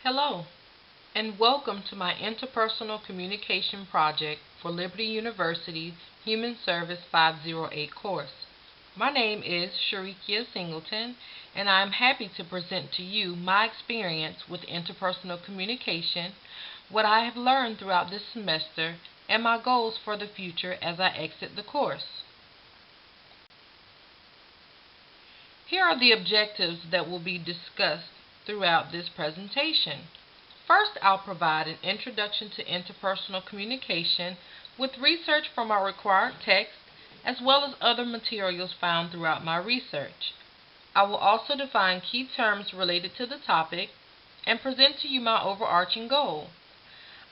Hello, and welcome to my Interpersonal Communication Project for Liberty University's Human Service 508 course. My name is Sherikia Singleton, and I am happy to present to you my experience with interpersonal communication, what I have learned throughout this semester, and my goals for the future as I exit the course. Here are the objectives that will be discussed throughout this presentation. First, I'll provide an introduction to interpersonal communication with research from our required text as well as other materials found throughout my research. I will also define key terms related to the topic and present to you my overarching goal.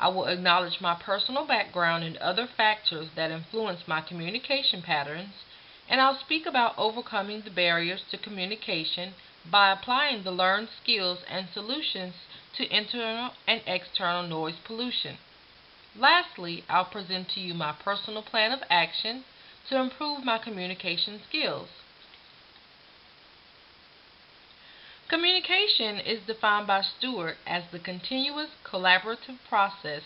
I will acknowledge my personal background and other factors that influence my communication patterns, and I'll speak about overcoming the barriers to communication by applying the learned skills and solutions to internal and external noise pollution. Lastly, I'll present to you my personal plan of action to improve my communication skills. Communication is defined by Stewart as the continuous collaborative process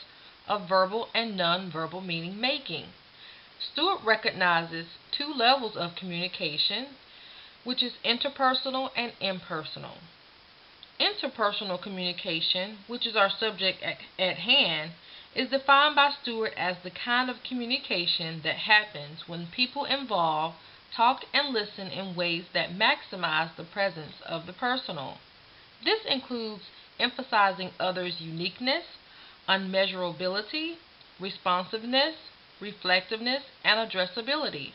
of verbal and nonverbal meaning making. Stewart recognizes two levels of communication, which is interpersonal and impersonal. Interpersonal communication, which is our subject at hand, is defined by Stewart as the kind of communication that happens when people involved talk and listen in ways that maximize the presence of the personal. This includes emphasizing others' uniqueness, unmeasurability, responsiveness, reflectiveness, and addressability.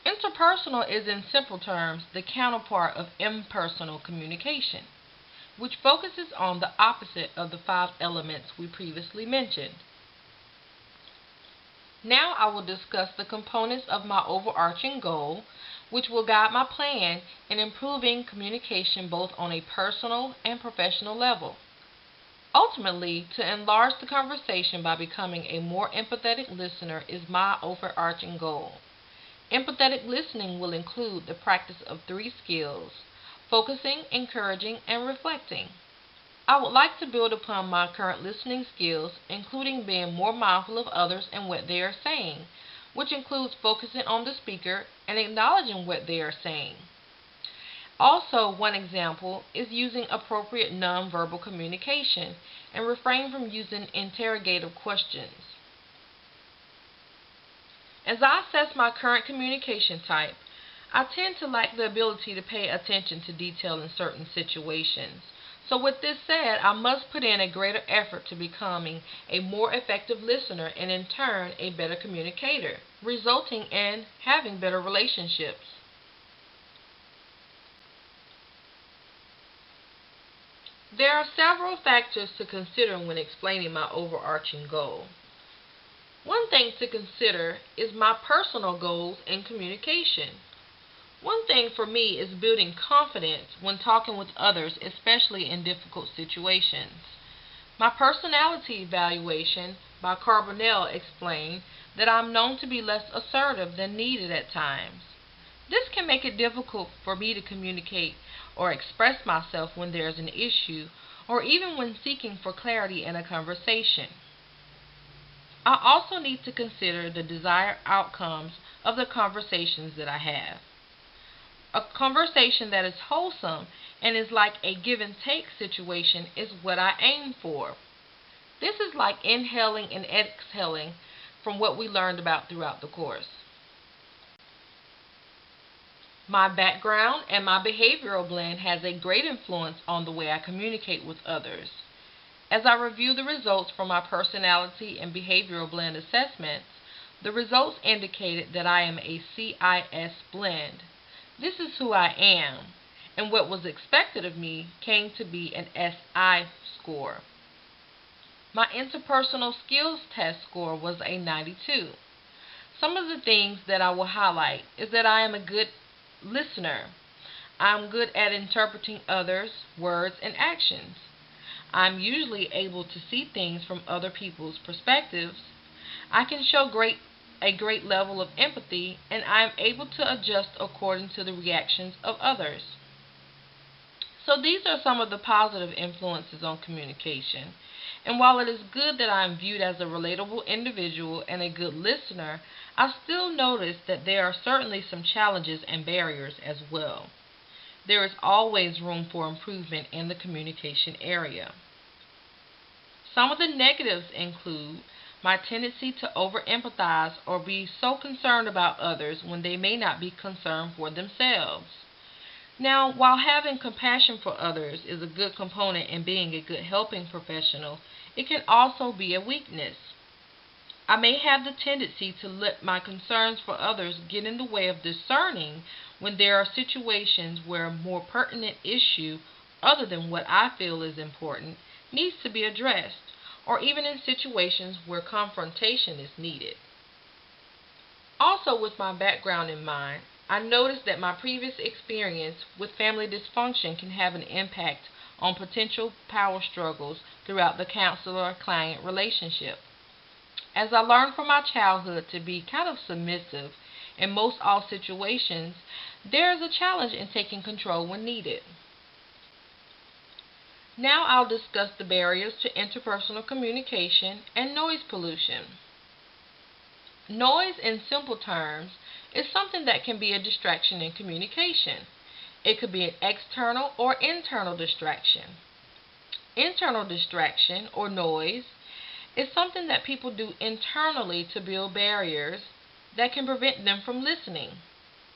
Interpersonal is, in simple terms, the counterpart of impersonal communication, which focuses on the opposite of the 5 elements we previously mentioned. Now I will discuss the components of my overarching goal, which will guide my plan in improving communication both on a personal and professional level. Ultimately, to enlarge the conversation by becoming a more empathetic listener is my overarching goal. Empathetic listening will include the practice of 3 skills: focusing, encouraging, and reflecting. I would like to build upon my current listening skills, including being more mindful of others and what they are saying, which includes focusing on the speaker and acknowledging what they are saying. Also, one example is using appropriate nonverbal communication and refrain from using interrogative questions. As I assess my current communication type, I tend to lack the ability to pay attention to detail in certain situations. So with this said, I must put in a greater effort to becoming a more effective listener and in turn a better communicator, resulting in having better relationships. There are several factors to consider when explaining my overarching goal. One thing to consider is my personal goals in communication. One thing for me is building confidence when talking with others, especially in difficult situations. My personality evaluation by Carbonell explained that I'm known to be less assertive than needed at times. This can make it difficult for me to communicate or express myself when there's an issue, or even when seeking for clarity in a conversation. I also need to consider the desired outcomes of the conversations that I have. A conversation that is wholesome and is like a give and take situation is what I aim for. This is like inhaling and exhaling from what we learned about throughout the course. My background and my behavioral blend has a great influence on the way I communicate with others. As I review the results from my personality and behavioral blend assessments, the results indicated that I am a CIS blend. This is who I am, and what was expected of me came to be an SI score. My interpersonal skills test score was a 92. Some of the things that I will highlight is that I am a good listener. I'm good at interpreting others' words and actions. I'm usually able to see things from other people's perspectives. I can show a great level of empathy, and I am able to adjust according to the reactions of others. So these are some of the positive influences on communication. And while it is good that I am viewed as a relatable individual and a good listener, I still notice that there are certainly some challenges and barriers as well. There is always room for improvement in the communication area. Some of the negatives include my tendency to over-empathize or be so concerned about others when they may not be concerned for themselves. Now, while having compassion for others is a good component in being a good helping professional, it can also be a weakness. I may have the tendency to let my concerns for others get in the way of discerning when there are situations where a more pertinent issue, other than what I feel is important, needs to be addressed, or even in situations where confrontation is needed. Also, with my background in mind, I noticed that my previous experience with family dysfunction can have an impact on potential power struggles throughout the counselor-client relationship. As I learned from my childhood to be kind of submissive in most all situations, there is a challenge in taking control when needed. Now I'll discuss the barriers to interpersonal communication and noise pollution. Noise, in simple terms, is something that can be a distraction in communication. It could be an external or internal distraction. Internal distraction, or noise, is something that people do internally to build barriers that can prevent them from listening.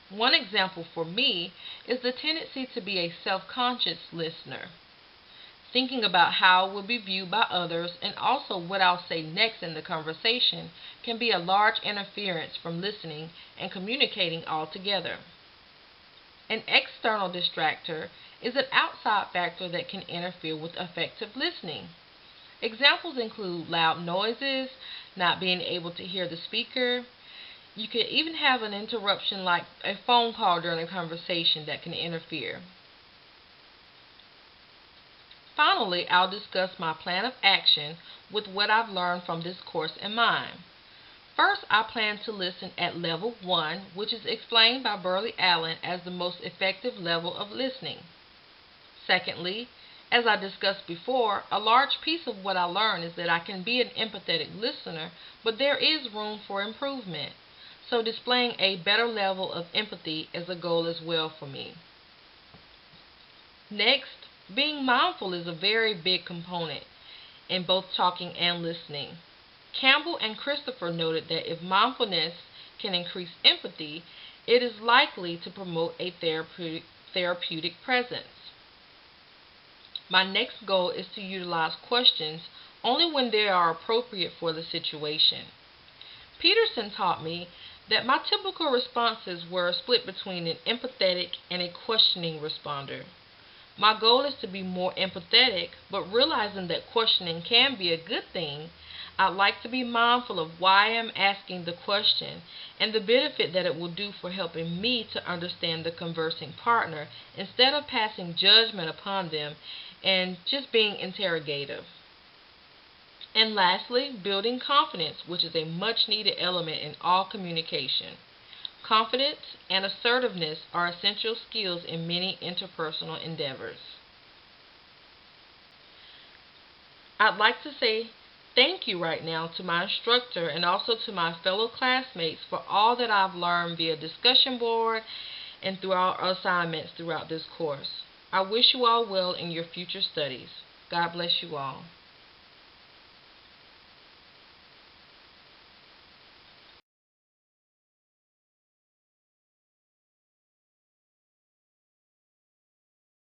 One example for me is the tendency to be a self-conscious listener. Thinking about how it will be viewed by others and also what I'll say next in the conversation can be a large interference from listening and communicating altogether. An external distractor is an outside factor that can interfere with effective listening. Examples include loud noises, not being able to hear the speaker. You could even have an interruption like a phone call during a conversation that can interfere. Finally, I'll discuss my plan of action with what I've learned from this course in mind. First, I plan to listen at level 1, which is explained by Burley Allen as the most effective level of listening. Secondly, as I discussed before, a large piece of what I learned is that I can be an empathetic listener, but there is room for improvement. So displaying a better level of empathy is a goal as well for me. Next, being mindful is a very big component in both talking and listening. Campbell and Christopher noted that if mindfulness can increase empathy, it is likely to promote a therapeutic presence. My next goal is to utilize questions only when they are appropriate for the situation. Peterson taught me that my typical responses were split between an empathetic and a questioning responder. My goal is to be more empathetic, but realizing that questioning can be a good thing, I'd like to be mindful of why I'm asking the question and the benefit that it will do for helping me to understand the conversing partner instead of passing judgment upon them and just being interrogative. And lastly, building confidence, which is a much needed element in all communication. Confidence and assertiveness are essential skills in many interpersonal endeavors. I'd like to say thank you right now to my instructor and also to my fellow classmates for all that I've learned via discussion board and through our assignments throughout this course. I wish you all well in your future studies. God bless you all.